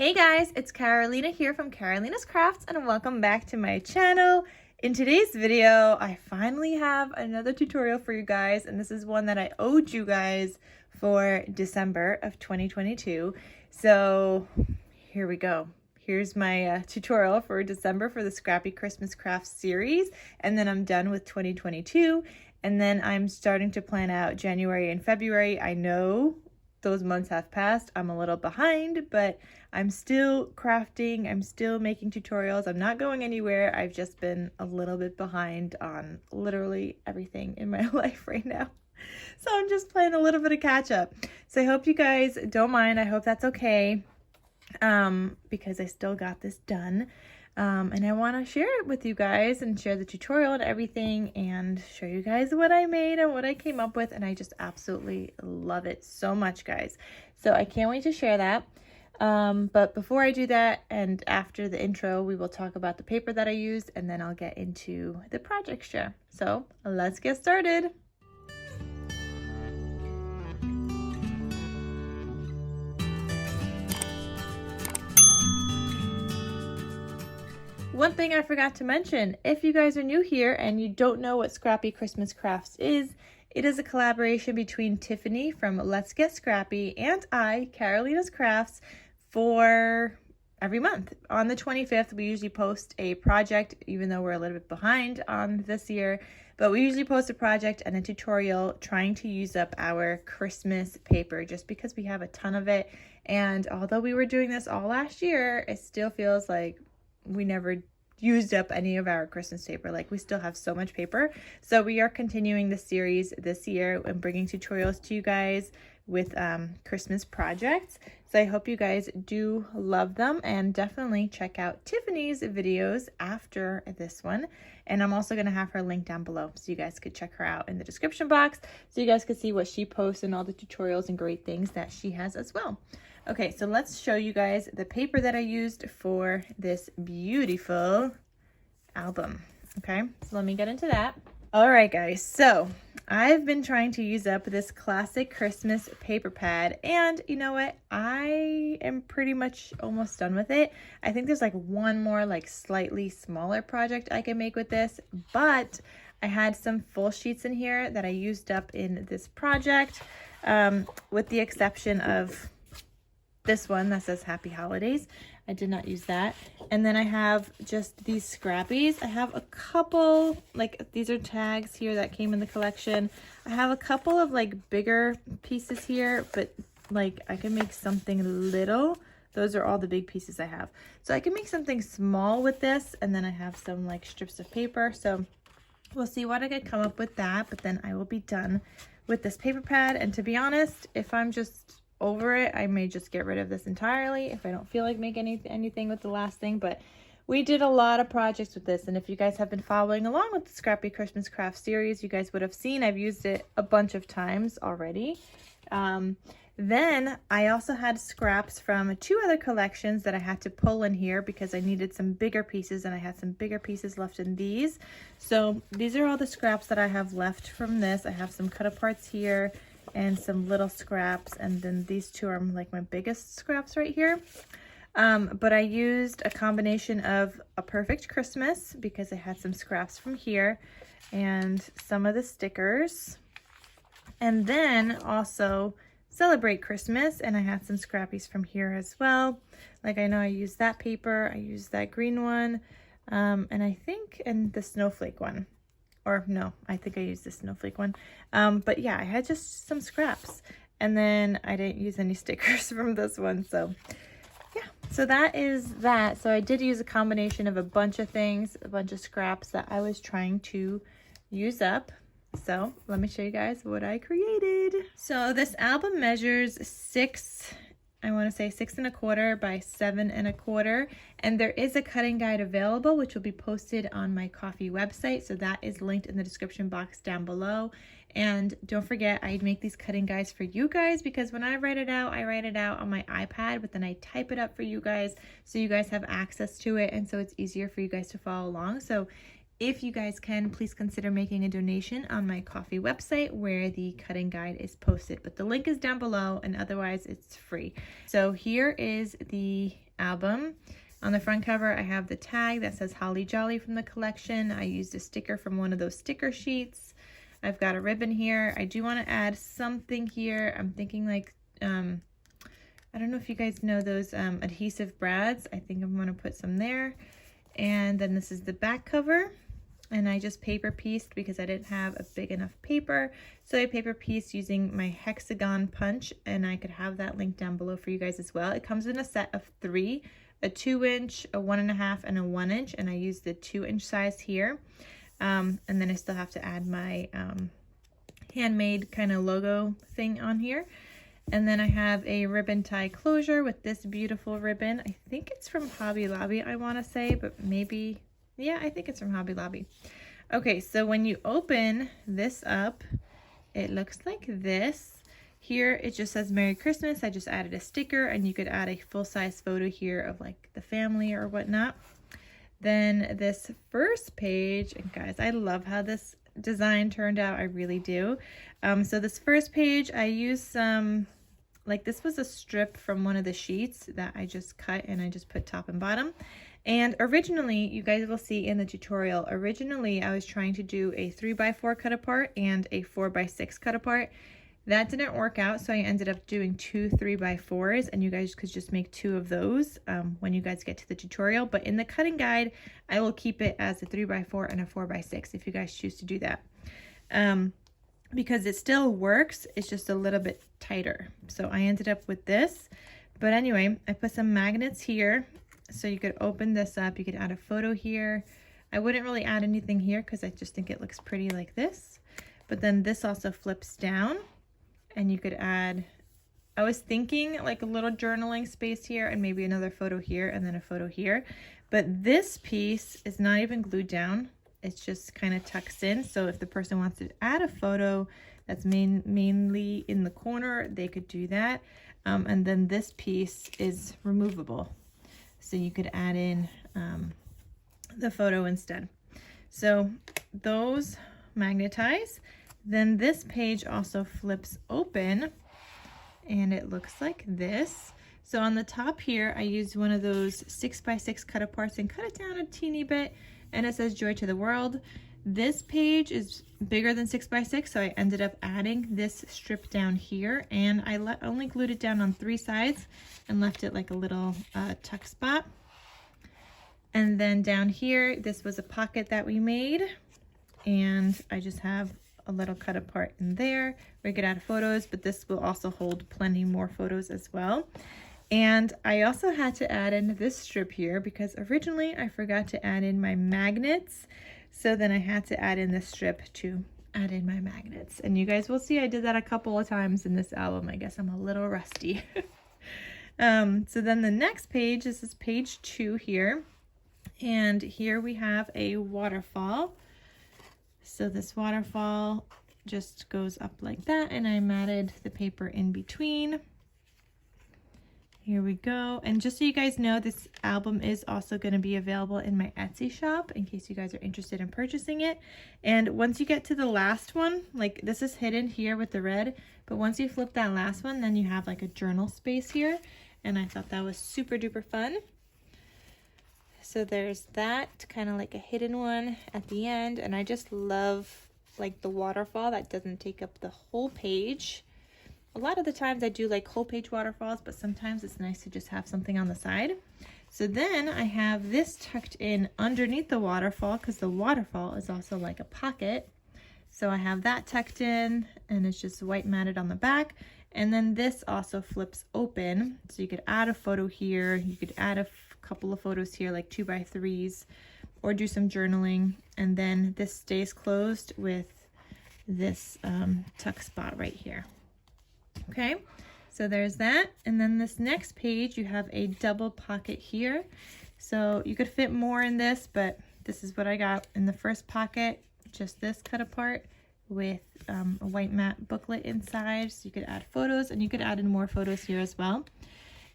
Hey guys, it's Carolina here from KarolinasKrafts and welcome back to my channel. In today's video, I finally have another tutorial for you guys, and this is one that I owed you guys for December of 2022. So here we go. Here's my tutorial for December for the Scrappy Christmas Crafts series, and then I'm done with 2022, and then I'm starting to plan out January and February. I know those months have passed. I'm a little behind, but I'm still crafting. I'm still making tutorials. I'm not going anywhere. I've just been a little bit behind on literally everything in my life right now. So I'm just playing a little bit of catch up. So I hope you guys don't mind. I hope that's okay, because I still got this done. And I want to share it with you guys and share the tutorial and everything and show you guys what I made and what I came up with, and I just absolutely love it so much, guys. So I can't wait to share that. But before I do that, and after the intro, we will talk about the paper that I used, and then I'll get into the project share. So let's get started. One thing I forgot to mention, if you guys are new here and you don't know what Scrappy Christmas Crafts is, it is a collaboration between Tiffany from Let's Get Scrappy and I, KarolinasKrafts, for every month. On the 25th, we usually post a project, even though we're a little bit behind on this year, but we usually post a project and a tutorial trying to use up our Christmas paper just because we have a ton of it. And although we were doing this all last year, it still feels like we never used up any of our Christmas paper. Like, we still have so much paper. So we are continuing the series this year and bringing tutorials to you guys with Christmas projects. So I hope you guys do love them, and definitely check out Tiffany's videos after this one. And I'm also going to have her link down below so you guys could check her out in the description box so you guys could see what she posts and all the tutorials and great things that she has as well. Okay, so let's show you guys the paper that I used for this beautiful album. Okay, so let me get into that. All right, guys, so I've been trying to use up this classic Christmas paper pad, and you know what? I am pretty much almost done with it. I think there's like one more like slightly smaller project I can make with this, but I had some full sheets in here that I used up in this project, with the exception of this one that says Happy Holidays. I did not use that. And then I have just these scrappies. I have a couple, like, these are tags here that came in the collection. I have a couple of like bigger pieces here, but like I can make something little. Those are all the big pieces I have. So I can make something small with this, and then I have some like strips of paper. So we'll see what I can come up with that, but then I will be done with this paper pad. And to be honest, if I'm just over it, I may just get rid of this entirely if I don't feel like making anything with the last thing. But we did a lot of projects with this, and if you guys have been following along with the Scrappy Christmas Craft series, you guys would have seen I've used it a bunch of times already. Then I also had scraps from two other collections that I had to pull in here because I needed some bigger pieces, and I had some bigger pieces left in these. So these are all the scraps that I have left from this. I have some cut aparts here and some little scraps, and then these two are like my biggest scraps right here. But I used a combination of A Perfect Christmas because I had some scraps from here and some of the stickers, and then also Celebrate Christmas, and I had some scrappies from here as well. Like, I know I used that paper, I used that green one, and I think and the snowflake one. Or no, I think I used the snowflake one. But yeah, I had just some scraps, and then I didn't use any stickers from this one. So yeah, so that is that. So I did use a combination of a bunch of things, a bunch of scraps that I was trying to use up. So let me show you guys what I created. So this album measures 6 1/4 by 7 1/4, and there is a cutting guide available which will be posted on my coffee website, so that is linked in the description box down below. And don't forget, I make these cutting guides for you guys because when I write it out on my iPad, but then I type it up for you guys so you guys have access to it, and so it's easier for you guys to follow along. So if you guys can, please consider making a donation on my coffee website where the cutting guide is posted, but the link is down below, and otherwise it's free. So here is the album. On the front cover, I have the tag that says Holly Jolly from the collection. I used a sticker from one of those sticker sheets. I've got a ribbon here. I do want to add something here. I'm thinking like, I don't know if you guys know those adhesive brads. I think I'm going to put some there. And then this is the back cover. And I just paper pieced because I didn't have a big enough paper. So I paper pieced using my hexagon punch, and I could have that link down below for you guys as well. It comes in a set of 3, a 2-inch, a 1.5, and a 1-inch, and I used the 2-inch size here. And then I still have to add my handmade kind of logo thing on here. And then I have a ribbon tie closure with this beautiful ribbon. I think it's from Hobby Lobby, I want to say, but maybe... yeah, I think it's from Hobby Lobby. Okay, so when you open this up, it looks like this. Here, it just says Merry Christmas. I just added a sticker, and you could add a full-size photo here of like the family or whatnot. Then this first page, and guys, I love how this design turned out. I really do. So this first page, I used some, like this was a strip from one of the sheets that I just cut, and I just put top and bottom. And originally, you guys will see in the tutorial, originally I was trying to do a 3x4 cut apart and a 4x6 cut apart. That didn't work out, so I ended up doing 2 3x4s, and you guys could just make 2 of those when you guys get to the tutorial. But in the cutting guide, I will keep it as a 3x4 and a 4x6 if you guys choose to do that. Because it still works, it's just a little bit tighter. So I ended up with this. But anyway, I put some magnets here. So you could open this up, you could add a photo here. I wouldn't really add anything here because I just think it looks pretty like this. But then this also flips down, and you could add, I was thinking like a little journaling space here and maybe another photo here and then a photo here. But this piece is not even glued down. It's just kind of tucks in. So if the person wants to add a photo that's mainly in the corner, they could do that. And then this piece is removable. So you could add in the photo instead. So those magnetize. Then this page also flips open, and it looks like this. So on the top here, I used one of those 6x6 cut aparts and cut it down a teeny bit, and it says Joy to the World. This page is bigger than 6x6, so I ended up adding this strip down here, and I only glued it down on 3 sides and left it like a little tuck spot. And then down here, this was a pocket that we made, and I just have a little cut apart in there where you could add photos, but this will also hold plenty more photos as well. And I also had to add in this strip here because originally I forgot to add in my magnets. So then I had to add in this strip to add in my magnets. And you guys will see I did that a couple of times in this album. I guess I'm a little rusty. So then the next page, this is page 2 here. And here we have a waterfall. So this waterfall just goes up like that, and I matted the paper in between. Here we go. And just so you guys know, this album is also going to be available in my Etsy shop in case you guys are interested in purchasing it. And once you get to the last one, like this is hidden here with the red, but once you flip that last one, then you have like a journal space here. And I thought that was super duper fun. So there's that, kind of like a hidden one at the end. And I just love like the waterfall that doesn't take up the whole page. A lot of the times I do like whole page waterfalls, but sometimes it's nice to just have something on the side. So then I have this tucked in underneath the waterfall because the waterfall is also like a pocket. So I have that tucked in, and it's just white matted on the back. And then this also flips open. So you could add a photo here. You could add a couple of photos here, like 2x3s, or do some journaling. And then this stays closed with this tuck spot right here. Okay, so there's that. And then this next page, you have a double pocket here. So you could fit more in this, but this is what I got in the first pocket, just this cut apart with a white matte booklet inside. So you could add photos, and you could add in more photos here as well.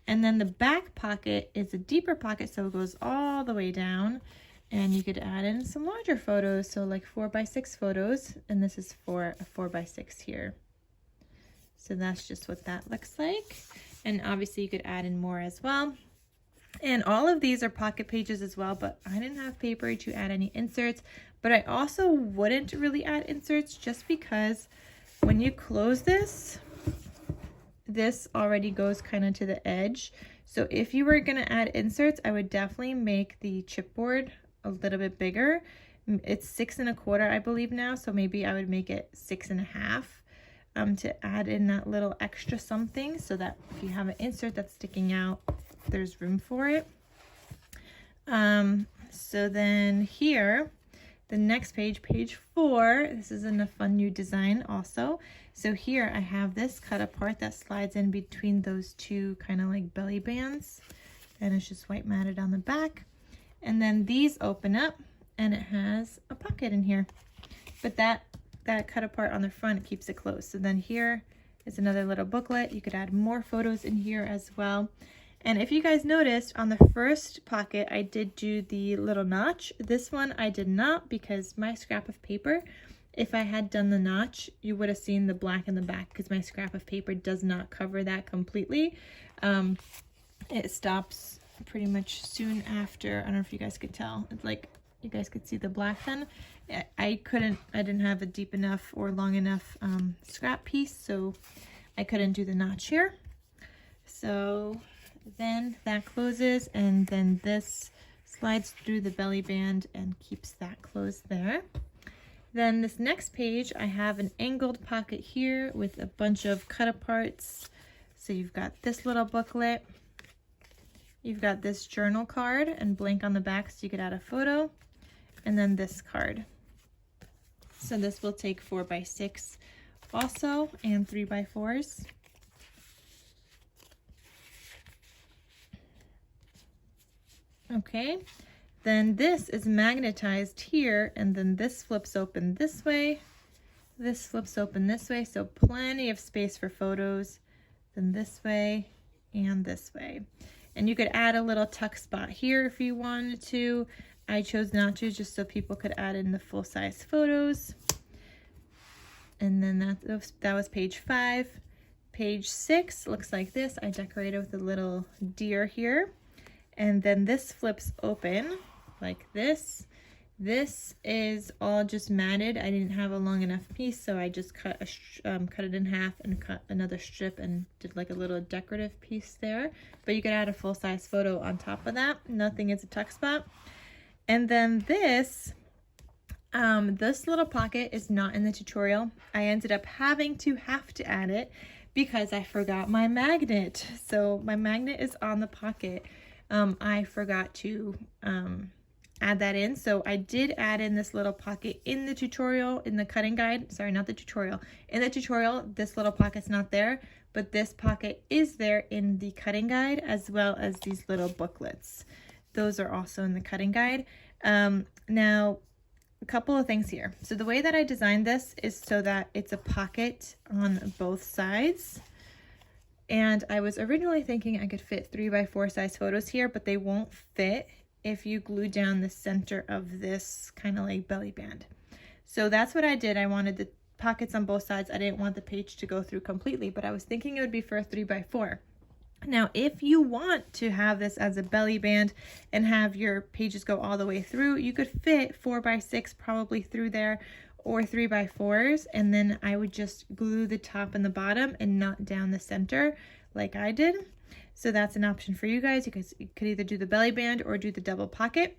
And then the back pocket is a deeper pocket, so it goes all the way down, and you could add in some larger photos, so like 4x6 photos, and this is for a 4x6 here. So that's just what that looks like. And obviously you could add in more as well. And all of these are pocket pages as well, but I didn't have paper to add any inserts. But I also wouldn't really add inserts just because when you close this, this already goes kind of to the edge. So if you were going to add inserts, I would definitely make the chipboard a little bit bigger. It's 6 1/4, I believe now, so maybe I would make it 6 1/2 to add in that little extra something, so that if you have an insert that's sticking out, there's room for it. So then here, the next page, page 4, this is in a fun new design also. So here I have this cut apart that slides in between those two kind of like belly bands, and it's just white matted on the back. And then these open up and it has a pocket in here, but that cut apart on the front keeps it closed. So then here is another little booklet. You could add more photos in here as well. And if you guys noticed, on the first pocket, I did do the little notch. This one I did not, because my scrap of paper, if I had done the notch, you would have seen the black in the back, because my scrap of paper does not cover that completely. It stops pretty much soon after. I don't know if you guys could tell. It's like, you guys could see the black then. I didn't have a deep enough or long enough scrap piece, so I couldn't do the notch here. So then that closes, and then this slides through the belly band and keeps that closed there. Then this next page, I have an angled pocket here with a bunch of cut aparts. So you've got this little booklet, you've got this journal card and blank on the back so you could add a photo, and then this card. So this will take 4 by 6 also, and 3 by 4s. Okay, then this is magnetized here, and then this flips open this way, this flips open this way, so plenty of space for photos. Then this way and this way. And you could add a little tuck spot here if you wanted to. I chose not to, just so people could add in the full-size photos. And then that was page 5. Page 6 looks like this. I decorated with a little deer here. And then this flips open like this. This is all just matted. I didn't have a long enough piece, so I just cut it in half and cut another strip and did like a little decorative piece there. But you could add a full-size photo on top of that. Nothing is a tuck spot. And then this little pocket is not in the tutorial. I ended up having to add it because I forgot my magnet. So my magnet is on the pocket. I forgot to add that in. So I did add in this little pocket in the tutorial, in the cutting guide. Sorry, not the tutorial. In the tutorial, this little pocket's not there, but this pocket is there in the cutting guide, as well as these little booklets. Those are also in the cutting guide. Now, a couple of things here. So the way that I designed this is so that it's a pocket on both sides. And I was originally thinking I could fit 3 by 4 size photos here, but they won't fit if you glue down the center of this kind of like belly band. So that's what I did. I wanted the pockets on both sides. I didn't want the page to go through completely, but I was thinking it would be for a 3 by 4. Now, if you want to have this as a belly band and have your pages go all the way through, you could fit 4 by 6 probably through there, or 3 by 4s, and then I would just glue the top and the bottom and not down the center like I did. So that's an option for you guys. You could either do the belly band or do the double pocket.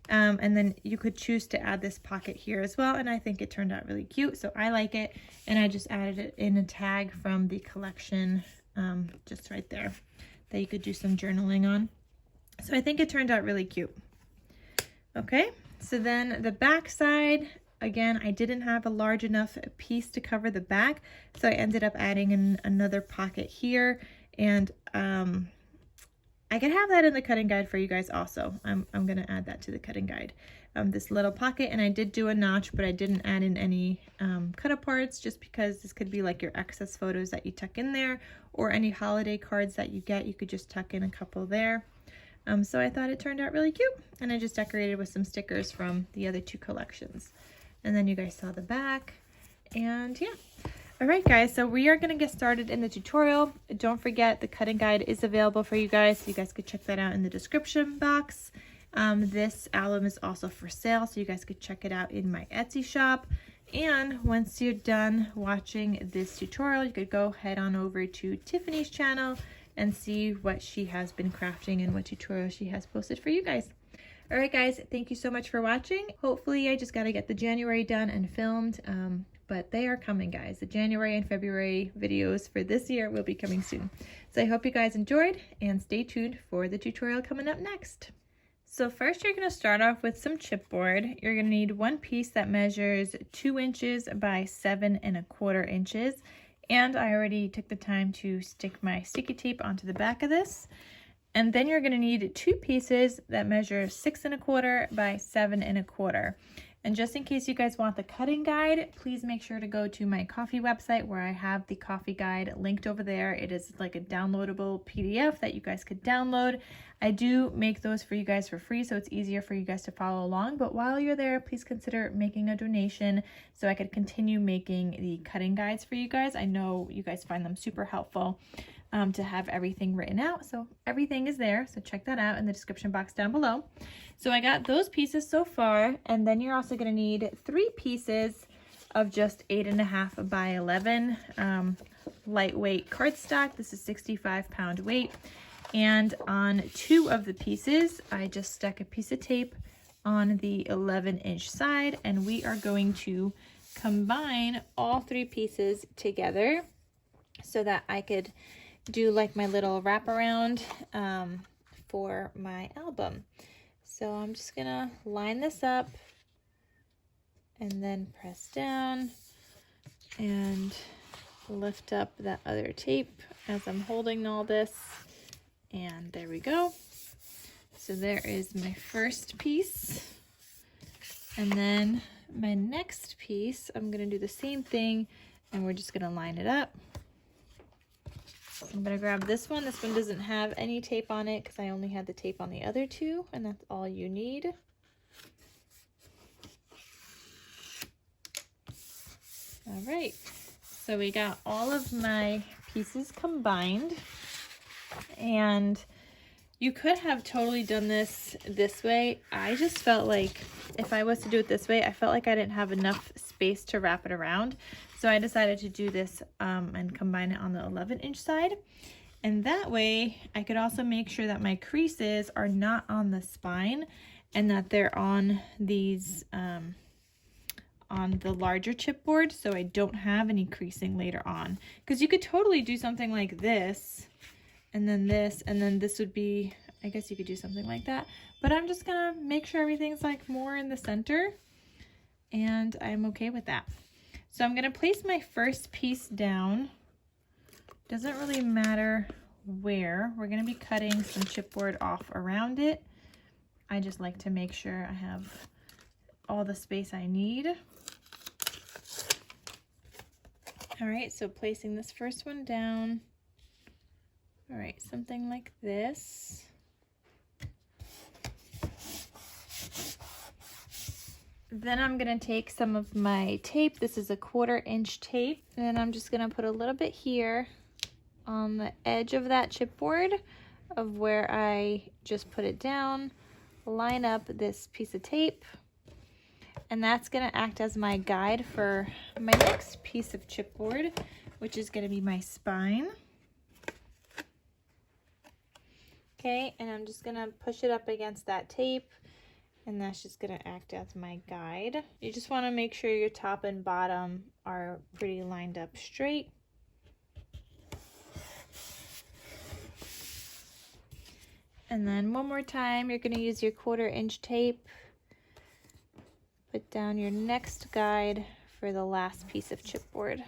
And then you could choose to add this pocket here as well, and I think it turned out really cute, so I like it. And I just added it in a tag from the collection, just right there, that you could do some journaling on. So I think it turned out really cute. Okay, so then the back side, again, I didn't have a large enough piece to cover the back, so I ended up adding in another pocket here, and I could have that in the cutting guide for you guys also. I'm gonna add that to the cutting guide. This little pocket, and I did do a notch, but I didn't add in any cut aparts, just because this could be like your excess photos that you tuck in there, or any holiday cards that you get, you could just tuck in a couple there. So I thought it turned out really cute, and I just decorated with some stickers from the other 2 collections. And then you guys saw the back, and yeah. Alright guys, so we are going to get started in the tutorial. Don't forget the cutting guide is available for you guys, so you guys could check that out in the description box. This album is also for sale, so you guys could check it out in my Etsy shop. And once you're done watching this tutorial, you could go head on over to Tiffany's channel and see what she has been crafting and what tutorials she has posted for you guys. Alright guys, thank you so much for watching. Hopefully I just got to get the January done and filmed. But they are coming, guys. The January and February videos for this year will be coming soon. So I hope you guys enjoyed, and stay tuned for the tutorial coming up next. So first you're going to start off with some chipboard. You're going to need one piece that measures 2 inches by 7¼ inches. And I already took the time to stick my sticky tape onto the back of this. And then you're going to need 2 pieces that measure 6¼ by 7¼ And just in case you guys want the cutting guide, please make sure to go to my coffee website where I have the coffee guide linked over there. It is like a downloadable PDF that you guys could download. I do make those for you guys for free, so it's easier for you guys to follow along. But while you're there, please consider making a donation so I could continue making the cutting guides for you guys. I know you guys find them super helpful to have everything written out. So everything is there. So check that out in the description box down below. So I got those pieces so far. And then you're also going to need 3 pieces of just 8½ by 11 lightweight cardstock. This is 65-pound weight. And on 2 of the pieces, I just stuck a piece of tape on the 11-inch side. And we are going to combine all 3 pieces together so that I could do like my little wraparound for my album. So I'm just gonna line this up and then press down and lift up that other tape as I'm holding all this, and there we go. So there is my first piece, and then my next piece I'm gonna do the same thing, and we're just gonna line it up. I'm going to grab this one. This one doesn't have any tape on it because I only had the tape on the other 2, and that's all you need. All right, so we got all of my pieces combined, and you could have totally done this way. I just felt like if I was to do it this way, I felt like I didn't have enough space to wrap it around. So I decided to do this and combine it on the 11-inch side. And that way I could also make sure that my creases are not on the spine and that they're on these, on the larger chipboard, so I don't have any creasing later on. Because you could totally do something like this, and then this would be, I guess you could do something like that. But I'm just gonna make sure everything's like more in the center, and I'm okay with that. So I'm going to place my first piece down. Doesn't really matter where. We're going to be cutting some chipboard off around it. I just like to make sure I have all the space I need. All right, so placing this first one down. All right, something like this. Then I'm going to take some of my tape. This is a 1/4 inch tape. And I'm just going to put a little bit here on the edge of that chipboard of where I just put it down. Line up this piece of tape. And that's going to act as my guide for my next piece of chipboard, which is going to be my spine. Okay, and I'm just going to push it up against that tape. And that's just going to act as my guide. You just want to make sure your top and bottom are pretty lined up straight. And then one more time, you're going to use your 1/4 inch tape. Put down your next guide for the last piece of chipboard.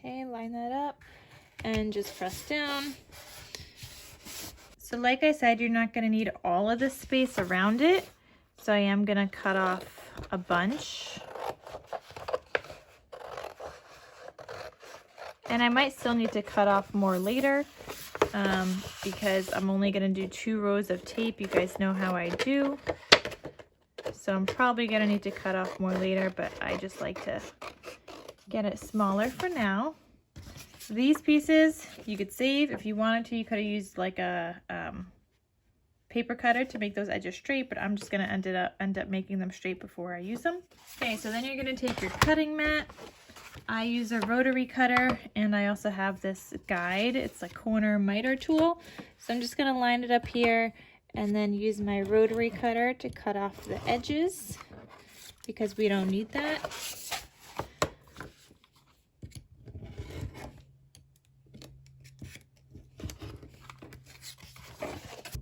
Okay, line that up and just press down. So like I said, you're not going to need all of this space around it. So I am going to cut off a bunch. And I might still need to cut off more later. because I'm only going to do 2 rows of tape. You guys know how I do. So I'm probably going to need to cut off more later, but I just like to get it smaller for now. These pieces you could save if you wanted to. You could have used like a paper cutter to make those edges straight, but I'm just going to end up making them straight before I use them. Okay, so then you're going to take your cutting mat. I use a rotary cutter, and I also have this guide. It's a corner miter tool. So I'm just going to line it up here and then use my rotary cutter to cut off the edges because we don't need that.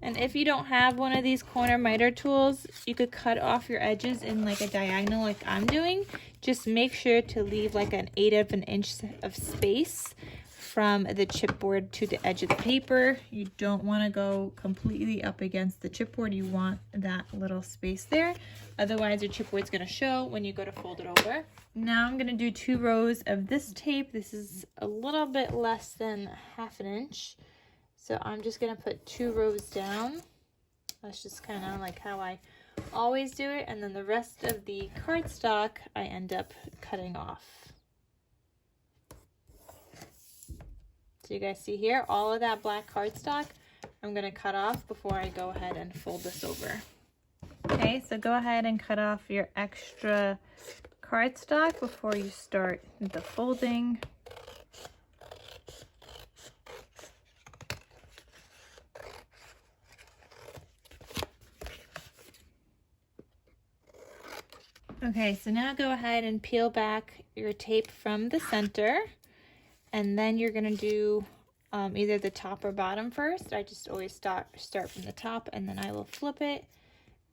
And if you don't have one of these corner miter tools, you could cut off your edges in like a diagonal like I'm doing. Just make sure to leave like an 1/8 of an inch of space from the chipboard to the edge of the paper. You don't want to go completely up against the chipboard. You want that little space there. Otherwise your chipboard's going to show when you go to fold it over. Now I'm going to do 2 rows of this tape. This is a little bit less than 1/2 an inch. So I'm just going to put 2 rows down. That's just kind of like how I always do it. And then the rest of the cardstock I end up cutting off. So you guys see here, all of that black cardstock I'm going to cut off before I go ahead and fold this over. Okay, so go ahead and cut off your extra cardstock before you start the folding. Okay, so now go ahead and peel back your tape from the center, and then you're going to do either the top or bottom first. I just always start from the top, and then I will flip it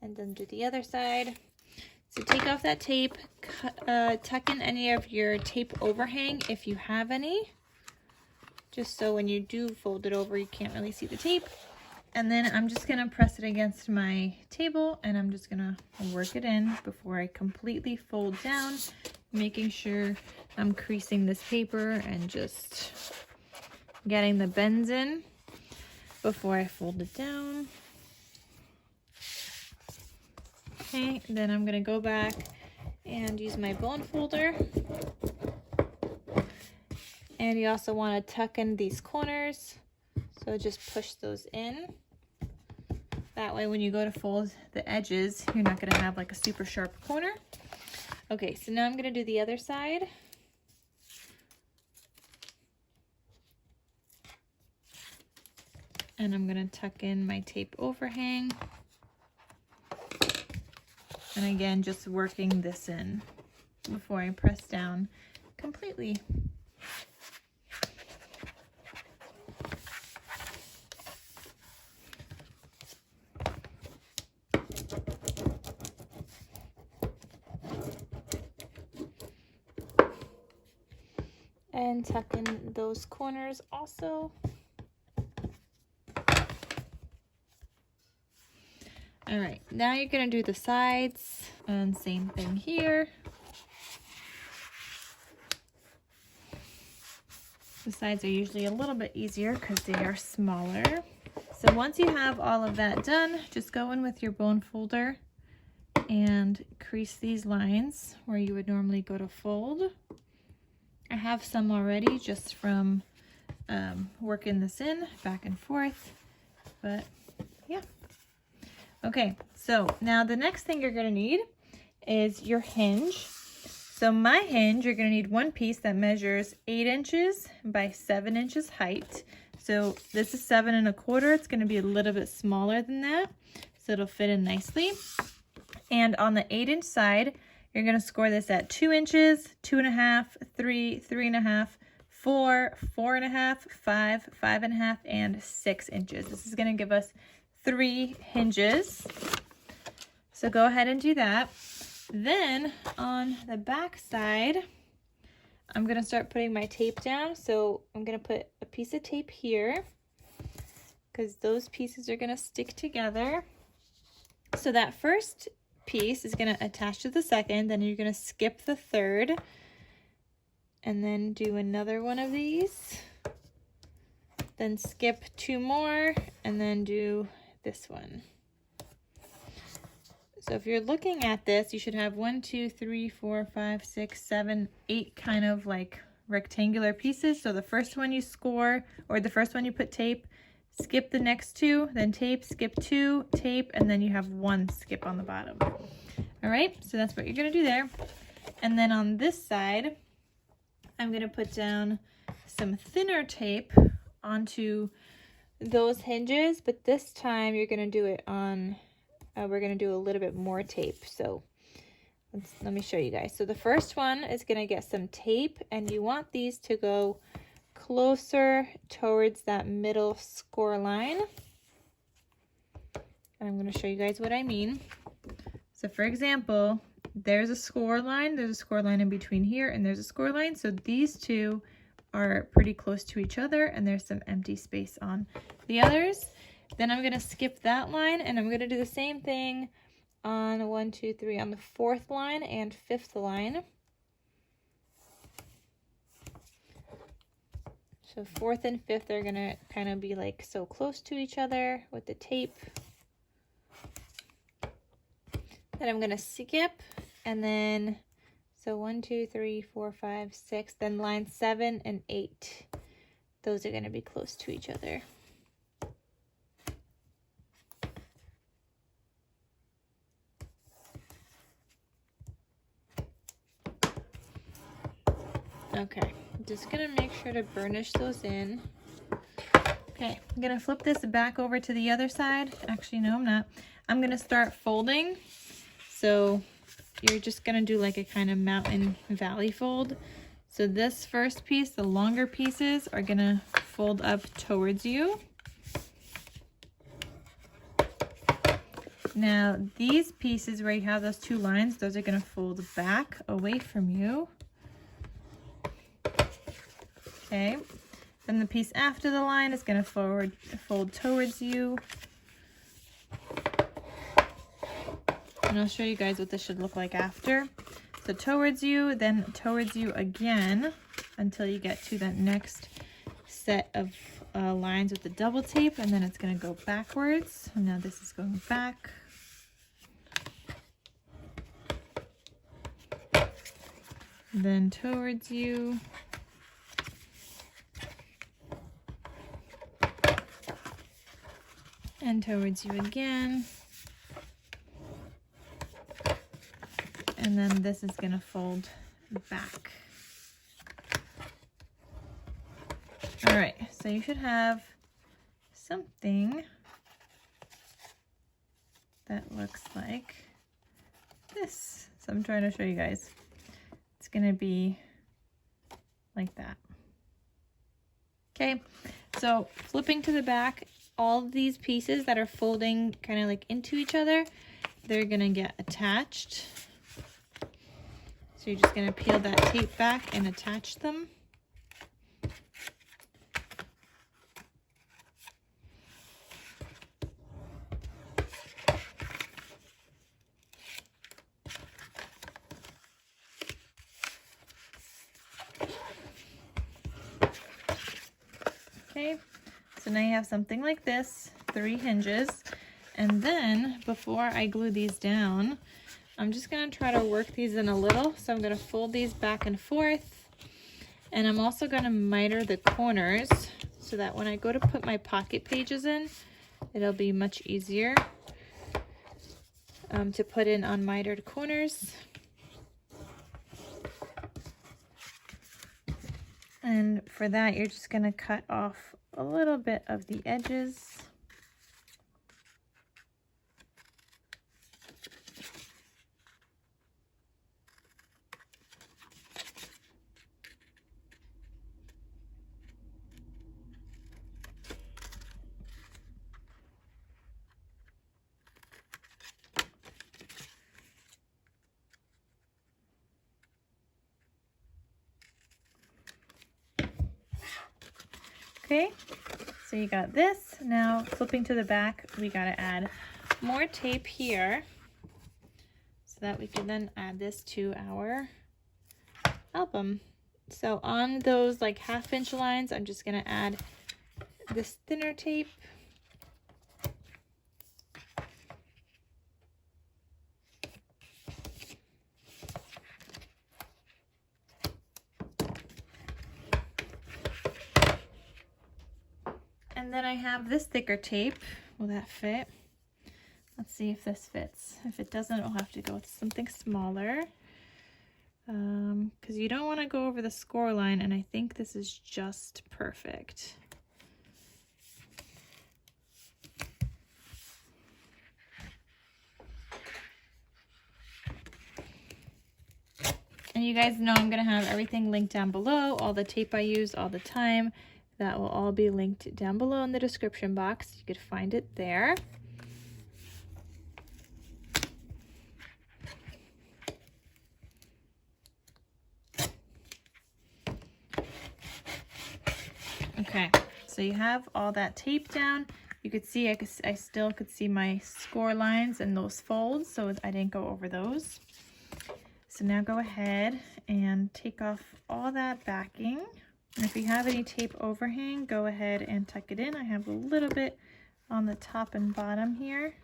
and then do the other side. So take off that tape, tuck in any of your tape overhang if you have any, just so when you do fold it over you can't really see the tape. And then I'm just going to press it against my table, and I'm just going to work it in before I completely fold down, making sure I'm creasing this paper and just getting the bends in before I fold it down. Okay, then I'm going to go back and use my bone folder. And you also want to tuck in these corners. So just push those in. That way when you go to fold the edges, you're not going to have like a super sharp corner. Okay, so now I'm going to do the other side. And I'm going to tuck in my tape overhang. And again, just working this in before I press down completely. And tuck in those corners also. All right, now you're gonna do the sides, and same thing here. The sides are usually a little bit easier because they are smaller. So once you have all of that done, just go in with your bone folder and crease these lines where you would normally go to fold. I have some already just from working this in back and forth, but yeah. Okay, so now the next thing you're gonna need is your hinge. So my hinge, you're gonna need one piece that measures 8 inches by 7 inches height. So this is 7 1/4. It's gonna be a little bit smaller than that, so it'll fit in nicely. And on the 8-inch side, you're going to score this at 2 inches, 2 1/2, 3, 3 1/2, 4, 4 1/2, 5, 5 1/2, and 6 inches. This is going to give us 3 hinges. So go ahead and do that. Then on the back side, I'm going to start putting my tape down. So I'm going to put a piece of tape here because those pieces are going to stick together. So that first piece is going to attach to the second, then you're going to skip the third and then do another one of these then skip 2 more, and then do this one. So if you're looking at this, you should have 1, 2, 3, 4, 5, 6, 7, 8 kind of like rectangular pieces. So the first one you score, or the first one you put tape, skip the next 2, then tape, skip 2, tape, and then you have 1 skip on the bottom. All right, so that's what you're gonna do there. And then on this side, I'm gonna put down some thinner tape onto those hinges, but this time you're gonna do it on, we're gonna do a little bit more tape. So let me show you guys. So the first one is gonna get some tape, and you want these to go closer towards that middle score line. And I'm gonna show you guys what I mean. So for example, there's a score line in between here, and there's a score line. So these two are pretty close to each other, and there's some empty space on the others. Then I'm gonna skip that line, and I'm gonna do the same thing on 1, 2, 3 on the 4th line and 5th line. So 4th and 5th are gonna kind of be like so close to each other with the tape. Then I'm gonna skip, and then so 1, 2, 3, 4, 5, 6, then line 7 and 8. Those are gonna be close to each other. Okay, just gonna make sure to burnish those in. Okay, I'm gonna flip this back over to the other side. Actually, no, I'm not. I'm gonna start folding. So you're just gonna do like a kind of mountain valley fold. So this first piece, the longer pieces, are gonna fold up towards you. Now these pieces where you have those 2 lines, those are gonna fold back away from you. Okay, then the piece after the line is going to fold towards you. And I'll show you guys what this should look like after. So towards you, then towards you again until you get to that next set of lines with the double tape, and then it's going to go backwards. And now this is going back. Then towards you. And towards you again. And then this is going to fold back. All right, so you should have something that looks like this. So I'm trying to show you guys. It's going to be like that. Okay, so flipping to the back, all of these pieces that are folding kind of like into each other, they're gonna get attached. So you're just gonna peel that tape back and attach them. Okay. So now you have something like this, 3 hinges, and then before I glue these down, I'm just going to try to work these in a little. So I'm going to fold these back and forth, and I'm also going to miter the corners so that when I go to put my pocket pages in, it'll be much easier to put in unmitered corners. And for that, you're just going to cut off a little bit of the edges. Okay, so you got this. Now flipping to the back, we got to add more tape here so that we can then add this to our album. So on those like 1/2 inch lines, I'm just going to add this thinner tape. And then I have this thicker tape. Will that fit? Let's see if this fits. If it doesn't, we'll have to go with something smaller. Because you don't want to go over the score line, and I think this is just perfect. And you guys know I'm going to have everything linked down below, all the tape I use all the time. That will all be linked down below in the description box. You could find it there. Okay, so you have all that tape down. You could see, I still could see my score lines and those folds, so I didn't go over those. So now go ahead and take off all that backing. And if you have any tape overhang, go ahead and tuck it in. I have a little bit on the top and bottom here.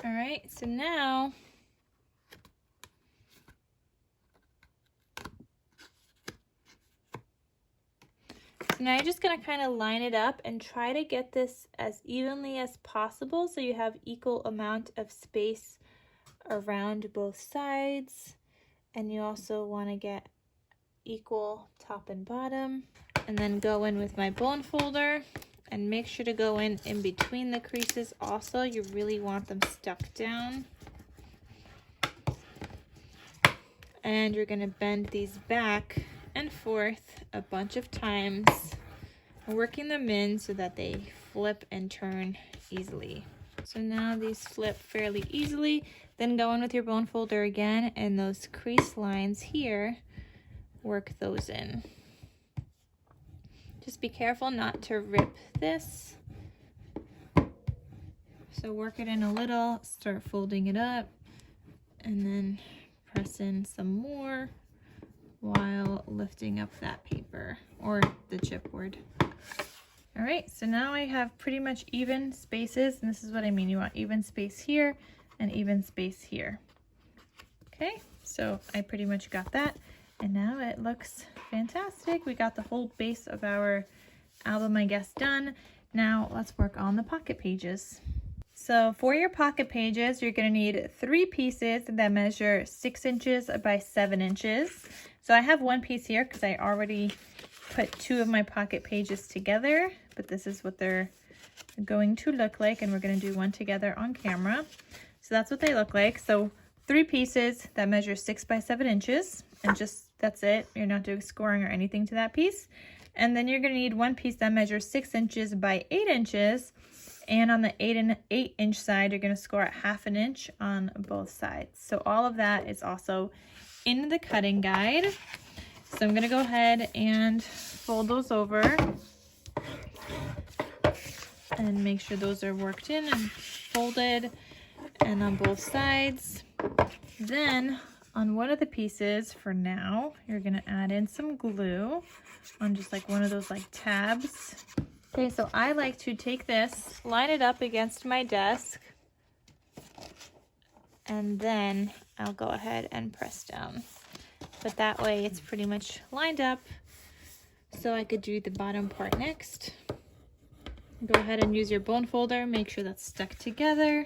All right, so now you're just going to kind of line it up and try to get this as evenly as possible so you have equal amount of space around both sides, and you also want to get equal top and bottom. And then go in with my bone folder and make sure to go in between the creases also. You really want them stuck down. And you're going to bend these back and forth a bunch of times, working them in so that they flip and turn easily. So now these flip fairly easily. Then go in with your bone folder again, and those crease lines here, work those in. Just be careful not to rip this. So work it in a little, start folding it up, and then press in some more while lifting up that paper or the chipboard. All right, so now I have pretty much even spaces, and this is what I mean. You want even space here and even space here. Okay, so I pretty much got that, and now it looks fantastic. We got the whole base of our album, I guess, done. Now let's work on the pocket pages. So for your pocket pages, you're going to need 3 pieces that measure 6 inches by 7 inches. So I have one piece here because I already put 2 of my pocket pages together, but this is what they're going to look like, and we're going to do one together on camera. So that's what they look like. So 3 pieces that measure 6 by 7 inches, and just that's it. You're not doing scoring or anything to that piece. And then you're going to need 1 piece that measures 6 inches by 8 inches. And on the 8 inch side, you're going to score at 1/2 inch on both sides. So all of that is also in the cutting guide. So I'm going to go ahead and fold those over and make sure those are worked in and folded and on both sides. Then on one of the pieces for now, you're going to add in some glue on just like one of those like tabs. Okay, so I like to take this, line it up against my desk, and then I'll go ahead and press down. But that way it's pretty much lined up, so I could do the bottom part next. Go ahead and use your bone folder, make sure that's stuck together.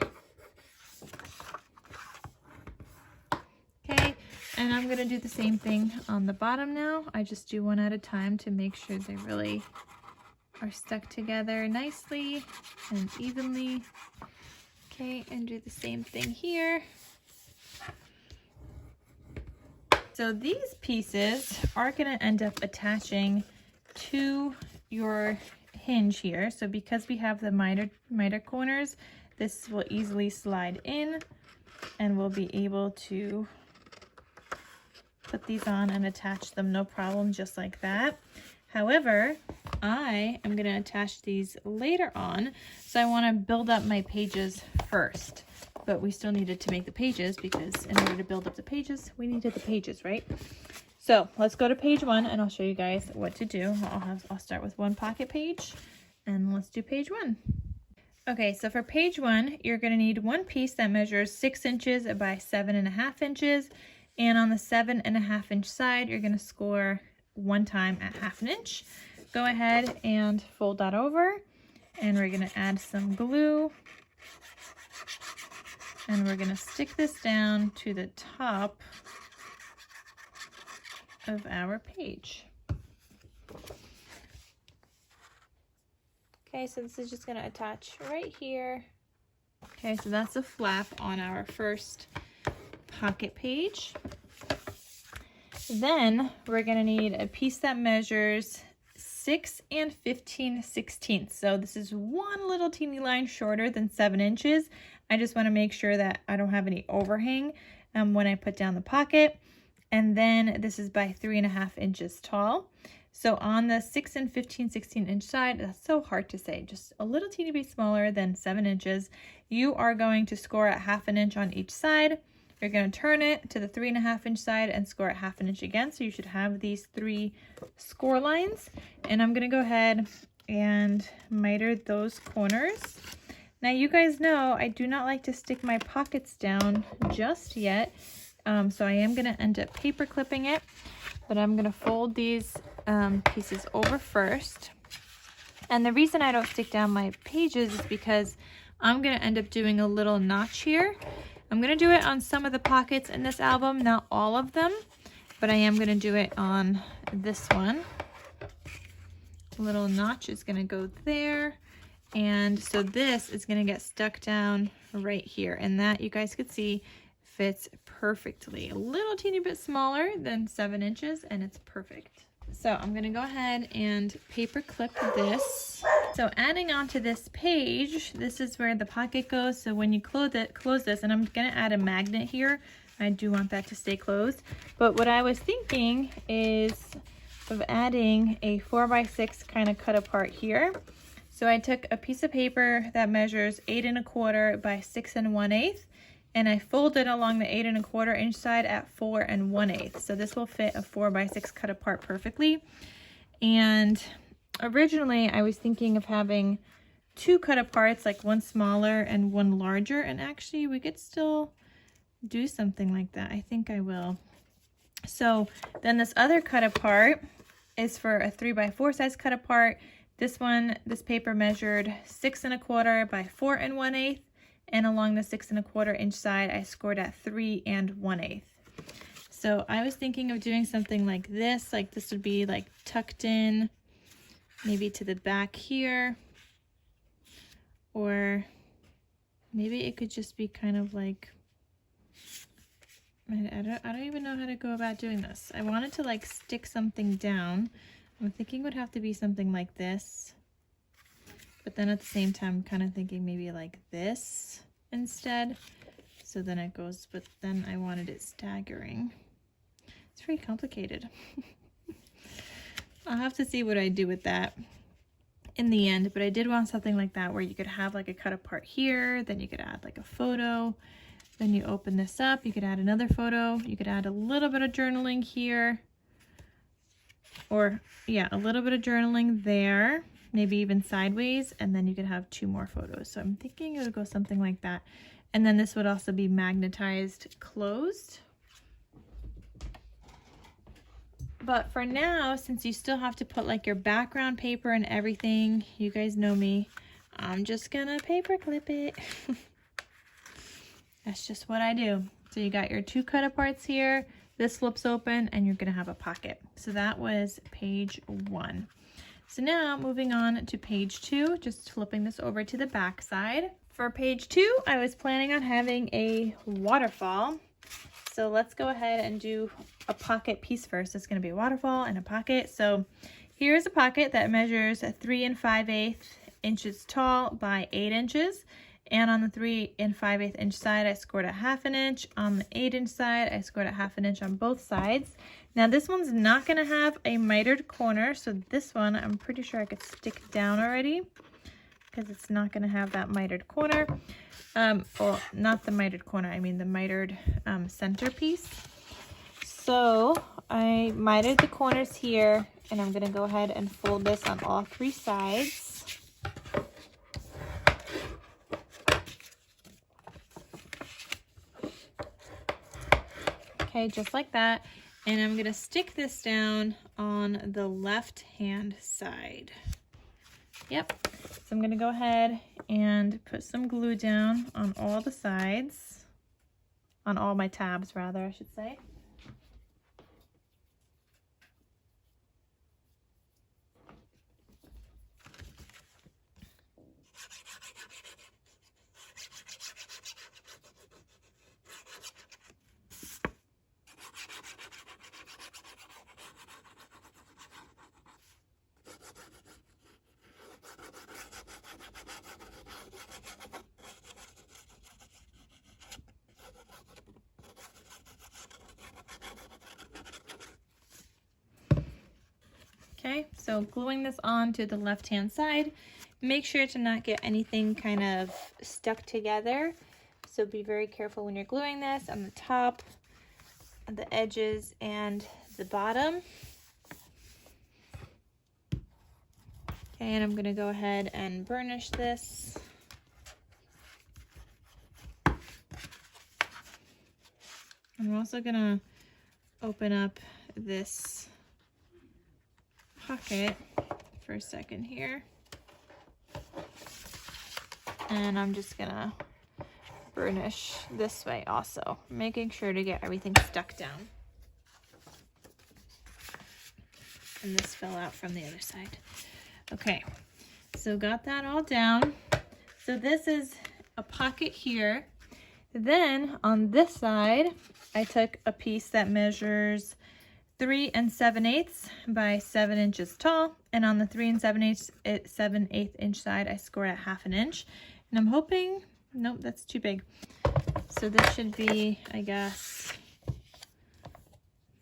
Okay, and I'm gonna do the same thing on the bottom now. I just do one at a time to make sure they really are stuck together nicely and evenly. Okay, and do the same thing here. So these pieces are going to end up attaching to your hinge here. So because we have the miter corners, this will easily slide in, and we'll be able to put these on and attach them no problem, just like that. However, I am going to attach these later on, so I want to build up my pages first. But we still needed to make the pages because in order to build up the pages, we needed the pages, right? So let's go to page 1 and I'll show you guys what to do. I'll start with one pocket page and let's do page 1. Okay, so for page 1, you're going to need one piece that measures 6 inches by 7.5 inches. And on the 7.5 inch side, you're going to score one time at 1/2 inch. Go ahead and fold that over, and we're going to add some glue, and we're going to stick this down to the top of our page. Okay, so this is just going to attach right here. Okay, so that's a flap on our first pocket page. Then we're going to need a piece that measures 6 and 15/16. So this is one little teeny line shorter than 7 inches. I just want to make sure that I don't have any overhang when I put down the pocket. And then this is by 3.5 inches tall. So on the 6 and 15/16 inch side, that's so hard to say, just a little teeny bit smaller than 7 inches. You are going to score at 1/2 inch on each side. You're going to turn it to the 3.5 inch side and score at 1/2 inch again. So you should have these 3 score lines. And I'm going to go ahead and miter those corners. Now you guys know I do not like to stick my pockets down just yet. So I am going to end up paper clipping it. But I'm going to fold these pieces over first. And the reason I don't stick down my pages is because I'm going to end up doing a little notch here. I'm going to do it on some of the pockets in this album, not all of them, but I am going to do it on this one. A little notch is going to go there. And so this is going to get stuck down right here. And that, you guys could see, fits perfectly. A little teeny bit smaller than 7 inches, and it's perfect. So I'm going to go ahead and paper clip this. So adding onto this page, this is where the pocket goes. So when you close this, and I'm going to add a magnet here. I do want that to stay closed. But what I was thinking is of adding a 4x6 kind of cut apart here. So I took a piece of paper that measures 8 1/4 by 6 1/8. And I folded along the 8 1/4 inch side at 4 1/8. So this will fit a 4x6 cut apart perfectly. And originally I was thinking of having 2 cut aparts, like one smaller and one larger. And actually we could still do something like that. I think I will. So then this other cut apart is for a 3x4 size cut apart. This paper measured 6 1/4 by 4 1/8. And along the 6 1/4 inch side, I scored at 3 1/8. So I was thinking of doing something like this would be like tucked in, maybe to the back here. Or maybe it could just be kind of like, I don't even know how to go about doing this. I wanted to like stick something down. I'm thinking it would have to be something like this. But then at the same time, I'm kind of thinking maybe like this instead. So then it goes, but then I wanted it staggering. It's very complicated. I'll have to see what I do with that in the end. But I did want something like that where you could have like a cut apart here. Then you could add like a photo. Then you open this up. You could add another photo. You could add a little bit of journaling here. Or yeah, a little bit of journaling there. Maybe even sideways, and then you could have 2 more photos. So I'm thinking it would go something like that. And then this would also be magnetized closed. But for now, since you still have to put like your background paper and everything, you guys know me, I'm just gonna paper clip it. That's just what I do. So you got your 2 cut aparts here, this flips open, and you're gonna have a pocket. So that was page 1. So now moving on to page 2, just flipping this over to the back side. For page 2, I was planning on having a waterfall. So let's go ahead and do a pocket piece first. It's going to be a waterfall and a pocket. So here's a pocket that measures 3 5/8 inches tall by 8 inches. And on the 3 5/8 inch side, I scored at 1/2 inch. On the 8 inch side, I scored at 1/2 inch on both sides. Now this one's not gonna have a mitered corner, so this one I'm pretty sure I could stick down already because it's not gonna have that mitered corner. Well, not the mitered corner, I mean the mitered centerpiece. So I mitered the corners here, and I'm gonna go ahead and fold this on all 3 sides. Okay, just like that. And I'm gonna stick this down on the left hand side. Yep, so I'm gonna go ahead and put some glue down on all the sides, on all my tabs rather, I should say. Okay, so gluing this on to the left-hand side, make sure to not get anything kind of stuck together. So be very careful when you're gluing this on the top, the edges, and the bottom. Okay, and I'm gonna go ahead and burnish this. I'm also gonna open up this pocket for a second here, and I'm just gonna burnish this way also, making sure to get everything stuck down. And this fell out from the other side. Okay, so got that all down. So this is a pocket here. Then on this side, I took a piece that measures 3 7/8 by 7 inches tall, and on the 3 7/8 inch side I scored at 1/2 inch, and I'm hoping, nope, that's too big, so this should be, I guess,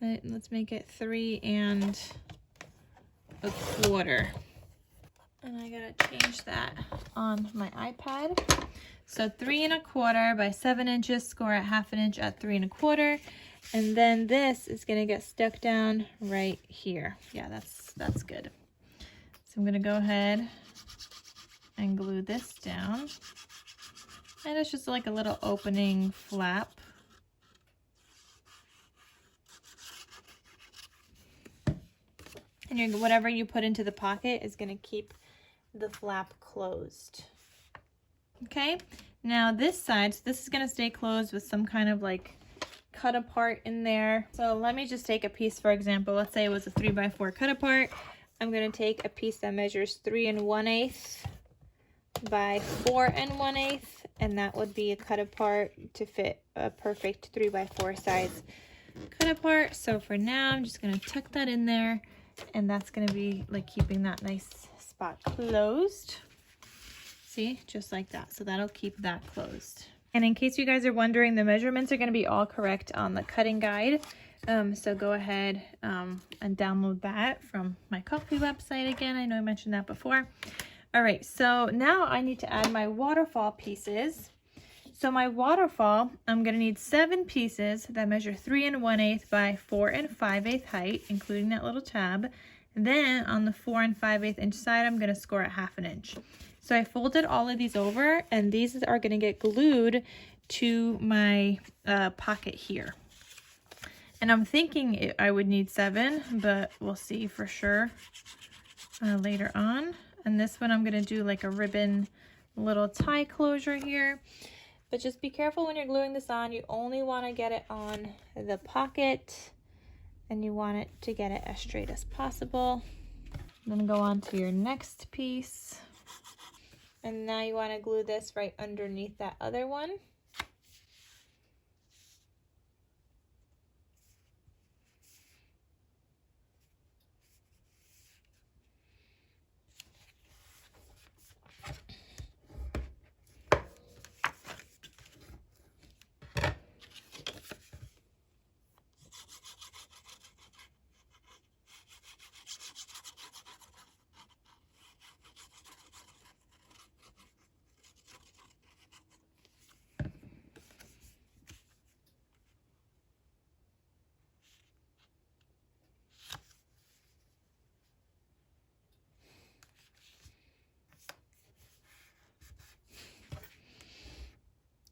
let's make it 3 1/4, and I gotta change that on my iPad. So 3 1/4 by 7 inches, score at 1/2 inch at 3 1/4. And then this is gonna get stuck down right here. Yeah, that's good. So I'm gonna go ahead and glue this down. And it's just like a little opening flap. And whatever you put into the pocket is gonna keep the flap closed. Okay, now this side, so this is gonna stay closed with some kind of like cut apart in there. So let me just take a piece, for example, let's say it was a 3 by 4 cut apart. I'm gonna take a piece that measures 3 1/8 by 4 1/8, and that would be a cut apart to fit a perfect 3 by 4 size cut apart. So for now, I'm just gonna tuck that in there, and that's gonna be like keeping that nice spot closed. See, just like that. So that'll keep that closed. And in case you guys are wondering, the measurements are going to be all correct on the cutting guide. So go ahead and download that from my Ko-fi website again. I know I mentioned that before. All right, so now I need to add my waterfall pieces. So my waterfall, I'm going to need 7 pieces that measure 3 1/8 by 4 5/8 height, including that little tab. And then on the 4 5/8 inch side, I'm going to score at 1/2 inch. So I folded all of these over, and these are going to get glued to my pocket here. And I'm thinking I would need 7, but we'll see for sure later on. And this one I'm going to do like a ribbon little tie closure here. But just be careful when you're gluing this on. You only want to get it on the pocket, and you want it to get it as straight as possible. Then go on to your next piece. And now you want to glue this right underneath that other one.